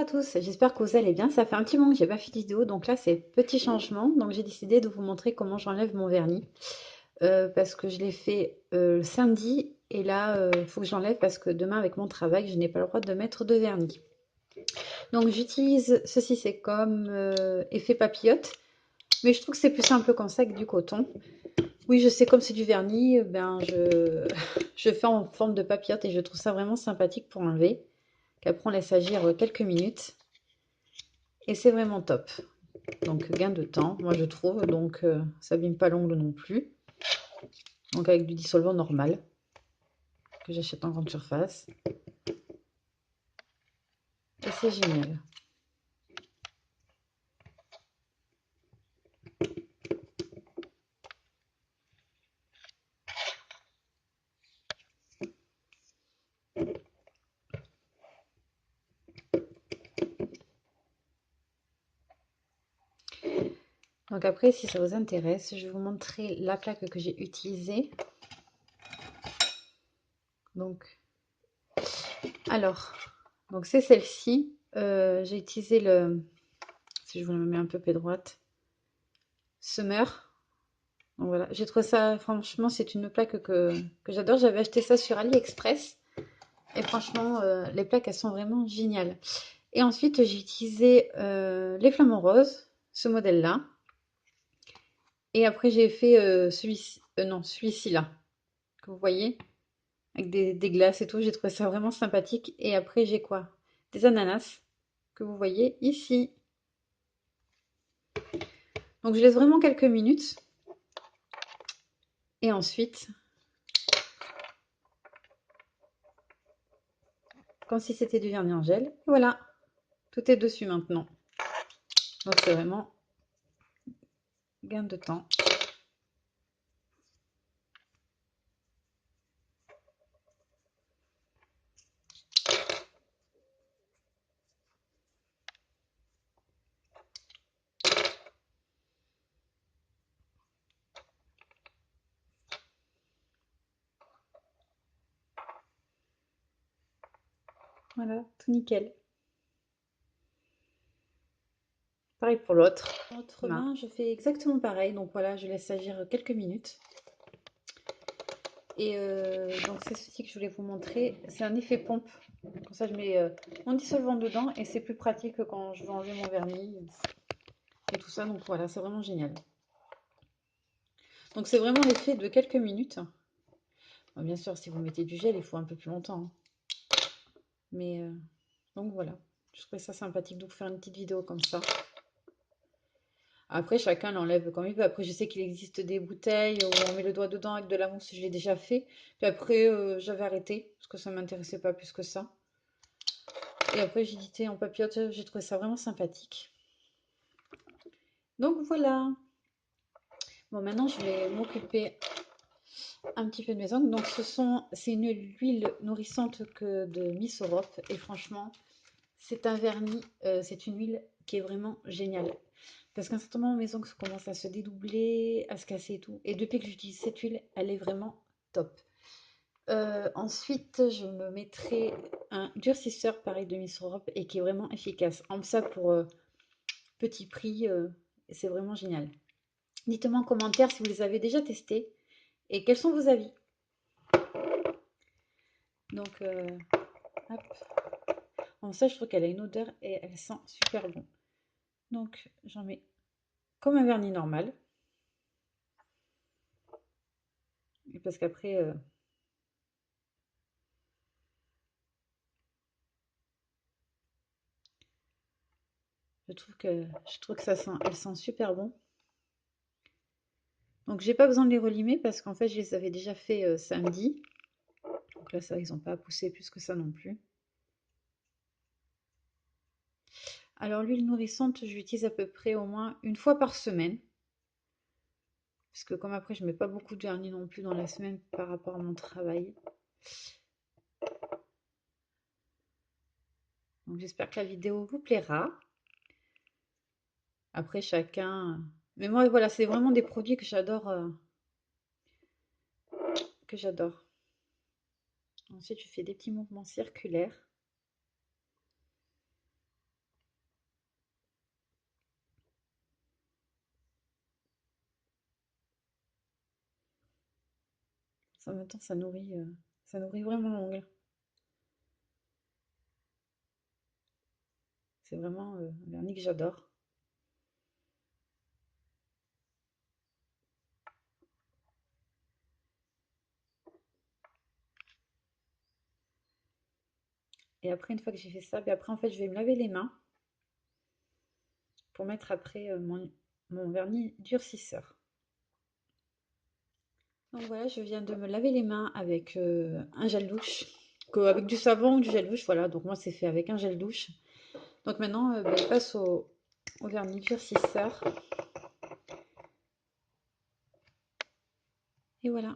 tous, j'espère que vous allez bien. Ça fait un petit moment que j'ai pas fait de vidéo, donc là c'est petit changement. Donc j'ai décidé de vous montrer comment j'enlève mon vernis. Parce que je l'ai fait le samedi et là il faut que j'enlève parce que demain avec mon travail je n'ai pas le droit de mettre de vernis. Donc j'utilise ceci, c'est comme effet papillote, mais je trouve que c'est plus simple comme ça que du coton. Oui, je sais, comme c'est du vernis, ben je fais en forme de papillote et je trouve ça vraiment sympathique pour enlever. Qu'après on laisse agir quelques minutes et c'est vraiment top. Donc gain de temps, moi je trouve, donc ça abîme pas l'ongle non plus. Donc avec du dissolvant normal que j'achète en grande surface. Et c'est génial. Donc après, si ça vous intéresse, je vais vous montrer la plaque que j'ai utilisée. Donc, alors, donc c'est celle-ci. J'ai utilisé le, si je vous le mets un peu pied droite, Summer. Donc voilà, j'ai trouvé ça, franchement, c'est une plaque que j'adore. J'avais acheté ça sur AliExpress. Et franchement, les plaques, elles sont vraiment géniales. Et ensuite, j'ai utilisé les flamants roses, ce modèle-là. Et après, j'ai fait celui-ci, non, celui-ci là, que vous voyez, avec des glaces et tout. J'ai trouvé ça vraiment sympathique. Et après, j'ai quoi? Des ananas, que vous voyez ici. Donc, je laisse vraiment quelques minutes. Et ensuite, comme si c'était du vernis en gel. Voilà, tout est dessus maintenant. Donc, c'est vraiment gain de temps. Voilà, tout nickel. Pareil pour l'autre. L'autre main, je fais exactement pareil. Donc voilà, je laisse agir quelques minutes. Et donc c'est ceci que je voulais vous montrer. C'est un effet pompe. Comme ça, je mets mon dissolvant dedans et c'est plus pratique que quand je veux enlever mon vernis et tout ça. Donc voilà, c'est vraiment génial. Donc c'est vraiment l'effet de quelques minutes. Bon, bien sûr, si vous mettez du gel, il faut un peu plus longtemps, hein. Mais donc voilà, je trouvais ça sympathique de vous faire une petite vidéo comme ça. Après, chacun l'enlève comme il veut. Après, je sais qu'il existe des bouteilles où on met le doigt dedans avec de la mousse, je l'ai déjà fait. Puis après, j'avais arrêté parce que ça ne m'intéressait pas plus que ça. Et après, j'ai dit en papillote, j'ai trouvé ça vraiment sympathique. Donc voilà. Bon, maintenant, je vais m'occuper un petit peu de mes ongles. Donc, c'est une huile nourrissante que de Miss Europe. Et franchement, c'est un vernis, c'est une huile qui est vraiment géniale. Parce qu'à un certain moment, mes ongles commencent à se dédoubler, à se casser et tout. Et depuis que j'utilise cette huile, elle est vraiment top. Ensuite, je me mettrai un durcisseur pareil de Miss Europe et qui est vraiment efficace. En ça pour petit prix, c'est vraiment génial. Dites-moi en commentaire si vous les avez déjà testés et quels sont vos avis. Donc, hop. En ça, je trouve qu'elle a une odeur et elle sent super bon. Donc, j'en mets comme un vernis normal. Parce qu'après, je trouve que ça sent, elle sent super bon. Donc, j'ai pas besoin de les relimer parce qu'en fait, je les avais déjà fait samedi. Donc là, ça, ils n'ont pas poussé plus que ça non plus. Alors, l'huile nourrissante, je l'utilise à peu près au moins une fois par semaine. Parce que comme après, je mets pas beaucoup de vernis non plus dans la semaine par rapport à mon travail. Donc, j'espère que la vidéo vous plaira. Après, chacun. Mais moi, voilà, c'est vraiment des produits que j'adore. Que j'adore. Ensuite, je fais des petits mouvements circulaires. En même temps, ça nourrit vraiment l'ongle. C'est vraiment un vernis que j'adore. Et après, une fois que j'ai fait ça, puis après, en fait, je vais me laver les mains pour mettre après mon vernis durcisseur. Donc voilà, je viens de me laver les mains avec un gel douche, avec du savon ou du gel douche, voilà. Donc moi, c'est fait avec un gel douche. Donc maintenant, je passe au vernis durcisseur. Et voilà.